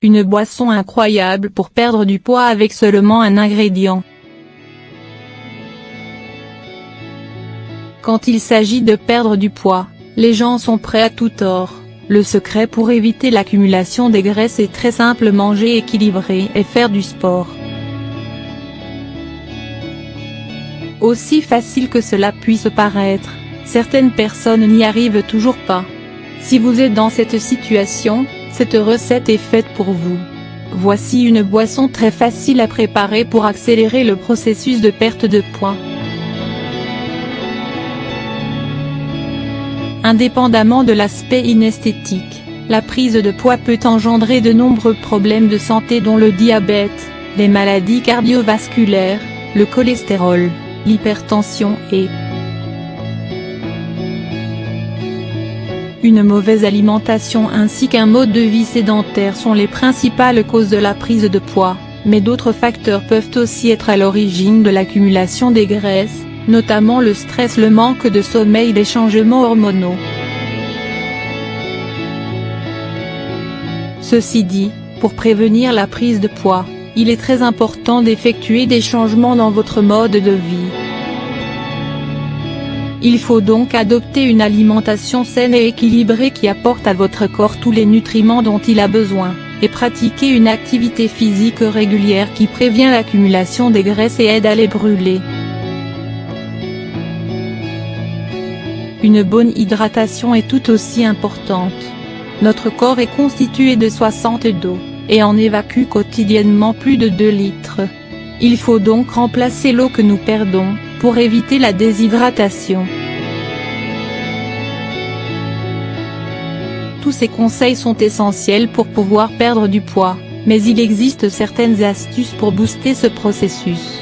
Une boisson incroyable pour perdre du poids avec seulement un ingrédient. Quand il s'agit de perdre du poids, les gens sont prêts à tout tort. Le secret pour éviter l'accumulation des graisses est très simple: manger équilibré et faire du sport. Aussi facile que cela puisse paraître, certaines personnes n'y arrivent toujours pas. Si vous êtes dans cette situation, cette recette est faite pour vous. Voici une boisson très facile à préparer pour accélérer le processus de perte de poids. Indépendamment de l'aspect inesthétique, la prise de poids peut engendrer de nombreux problèmes de santé dont le diabète, les maladies cardiovasculaires, le cholestérol, l'hypertension et une mauvaise alimentation ainsi qu'un mode de vie sédentaire sont les principales causes de la prise de poids, mais d'autres facteurs peuvent aussi être à l'origine de l'accumulation des graisses, notamment le stress, le manque de sommeil et les changements hormonaux. Ceci dit, pour prévenir la prise de poids, il est très important d'effectuer des changements dans votre mode de vie. Il faut donc adopter une alimentation saine et équilibrée qui apporte à votre corps tous les nutriments dont il a besoin, et pratiquer une activité physique régulière qui prévient l'accumulation des graisses et aide à les brûler. Une bonne hydratation est tout aussi importante. Notre corps est constitué de 60 d'eau, et en évacue quotidiennement plus de 2 litres. Il faut donc remplacer l'eau que nous perdons, pour éviter la déshydratation. Tous ces conseils sont essentiels pour pouvoir perdre du poids, mais il existe certaines astuces pour booster ce processus.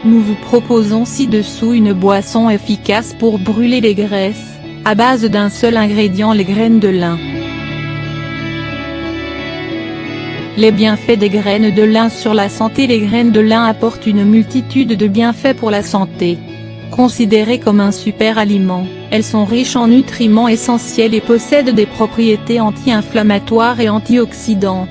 Nous vous proposons ci-dessous une boisson efficace pour brûler les graisses, à base d'un seul ingrédient: les graines de lin. Les bienfaits des graines de lin sur la santé. Les graines de lin apportent une multitude de bienfaits pour la santé. Considérées comme un super aliment, elles sont riches en nutriments essentiels et possèdent des propriétés anti-inflammatoires et antioxydantes.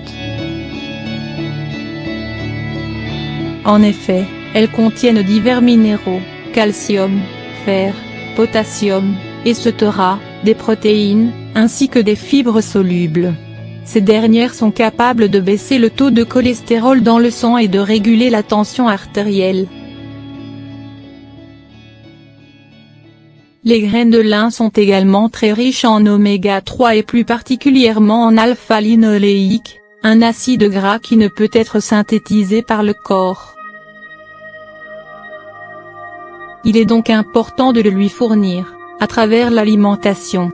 En effet, elles contiennent divers minéraux, calcium, fer, potassium, etc., des protéines, ainsi que des fibres solubles. Ces dernières sont capables de baisser le taux de cholestérol dans le sang et de réguler la tension artérielle. Les graines de lin sont également très riches en oméga 3 et plus particulièrement en alpha-linoléique, un acide gras qui ne peut être synthétisé par le corps. Il est donc important de le lui fournir, à travers l'alimentation.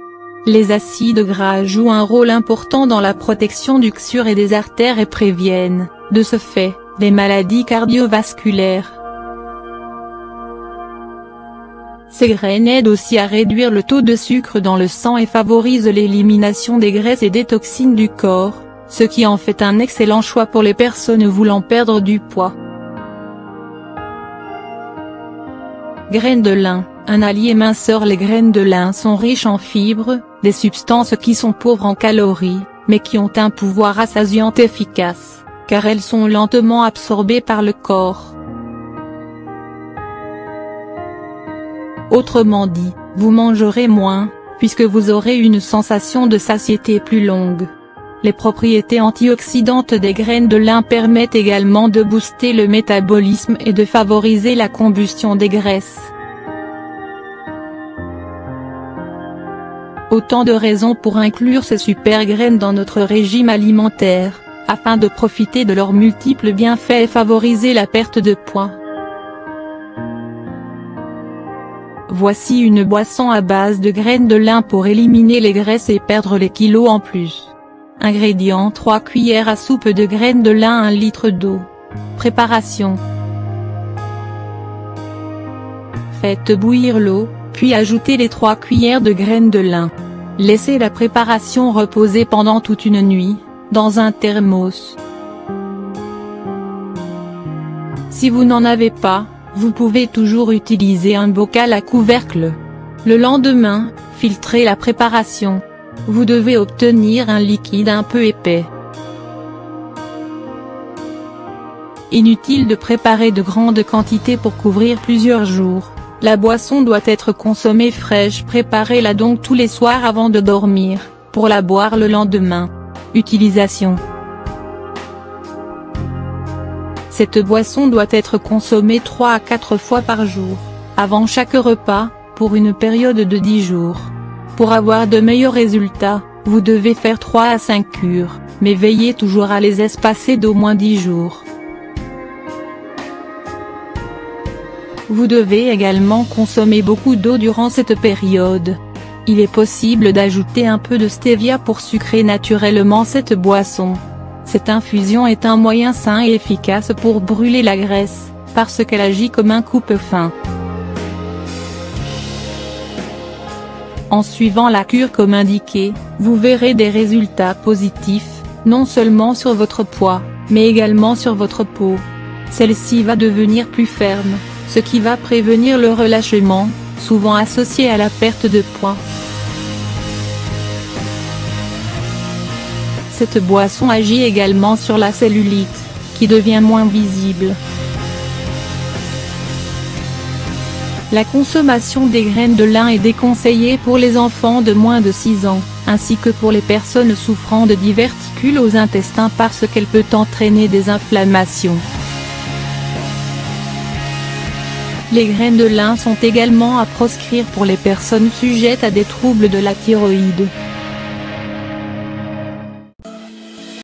Les acides gras jouent un rôle important dans la protection du cœur et des artères et préviennent, de ce fait, les maladies cardiovasculaires. Ces graines aident aussi à réduire le taux de sucre dans le sang et favorisent l'élimination des graisses et des toxines du corps, ce qui en fait un excellent choix pour les personnes voulant perdre du poids. Graines de lin, un allié minceur. Les graines de lin sont riches en fibres, des substances qui sont pauvres en calories, mais qui ont un pouvoir rassasiant efficace, car elles sont lentement absorbées par le corps. Autrement dit, vous mangerez moins, puisque vous aurez une sensation de satiété plus longue. Les propriétés antioxydantes des graines de lin permettent également de booster le métabolisme et de favoriser la combustion des graisses. Autant de raisons pour inclure ces super graines dans notre régime alimentaire, afin de profiter de leurs multiples bienfaits et favoriser la perte de poids. Voici une boisson à base de graines de lin pour éliminer les graisses et perdre les kilos en plus. Ingrédients: 3 cuillères à soupe de graines de lin, 1 litre d'eau. Préparation: faites bouillir l'eau, puis ajoutez les 3 cuillères de graines de lin. Laissez la préparation reposer pendant toute une nuit, dans un thermos. Si vous n'en avez pas, vous pouvez toujours utiliser un bocal à couvercle. Le lendemain, filtrez la préparation. Vous devez obtenir un liquide un peu épais. Inutile de préparer de grandes quantités pour couvrir plusieurs jours. La boisson doit être consommée fraîche. Préparez-la donc tous les soirs avant de dormir, pour la boire le lendemain. Utilisation. Cette boisson doit être consommée 3 à 4 fois par jour, avant chaque repas, pour une période de 10 jours. Pour avoir de meilleurs résultats, vous devez faire 3 à 5 cures, mais veillez toujours à les espacer d'au moins 10 jours. Vous devez également consommer beaucoup d'eau durant cette période. Il est possible d'ajouter un peu de stevia pour sucrer naturellement cette boisson. Cette infusion est un moyen sain et efficace pour brûler la graisse, parce qu'elle agit comme un coupe-faim. En suivant la cure comme indiqué, vous verrez des résultats positifs, non seulement sur votre poids, mais également sur votre peau. Celle-ci va devenir plus ferme, ce qui va prévenir le relâchement, souvent associé à la perte de poids. Cette boisson agit également sur la cellulite, qui devient moins visible. La consommation des graines de lin est déconseillée pour les enfants de moins de 6 ans, ainsi que pour les personnes souffrant de diverticules aux intestins parce qu'elle peut entraîner des inflammations. Les graines de lin sont également à proscrire pour les personnes sujettes à des troubles de la thyroïde.